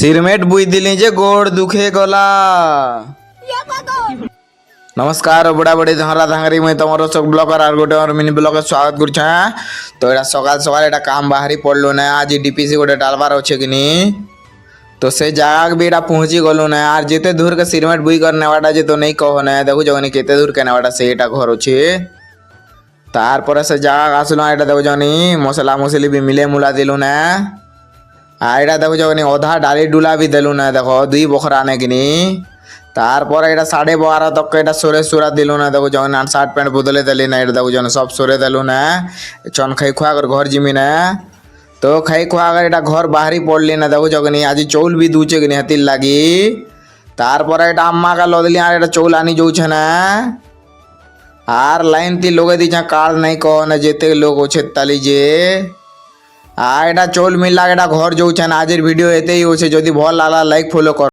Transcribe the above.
सिरमेट बुई दिली जे गोड़ दुखे गला। नमस्कार बुढ़ा बुढ़ी धरा धांगरी मुई तुम सब ब्लगर और गोटे और मिनी ब्लग स्वागत करुछा। तो एटा सकाल सकाल एटा काम बाहरी पड़लो ना आज डीपीसी गोटे डालबार अच्छे कि नी तो से जगह भी एटा पहुंची गलु ना यार जिते दूर के सिरमेट बुई कर नेवाटा जे तो नहीं कहो ना देखो जगनी केते दूर के नेवाटा से एटा घर अच्छे तार पर से जगह आसलो एटा देखो जगनी मसला मसली भी मिले मुला दिलु ना आईटा देखो जगनी अधा डाली डुला भी दिलु ना देखो दुई बखरा ने कि नी तारपर এটা 12:30 तक এটা সরে সুরা দিল না দেখো যখন শার্ট প্যান্ট বদলে দিলি না এটা দেখো যখন সব সরে দিল না চন খাই খোয়া করে ঘর জিমি না তো খাই খোয়া করে এটা ঘর বাহারি পড়লি না দেখো যখন আজি চৌল বি দুচে কিনি হাতির লাগি তারপর এটা আম্মা কা লদলি আর এটা চৌল আনি যাচ্ছে না আর লাইন তি লগে দিছা কার্ড নাই কো না যেতে লোক আছে তালি যে আর এটা চৌল মিলা এটা ঘর যাচ্ছে না আজের ভিডিও এতেই হচ্ছে যদি ভাল লাগলা লাইক ফলো কর।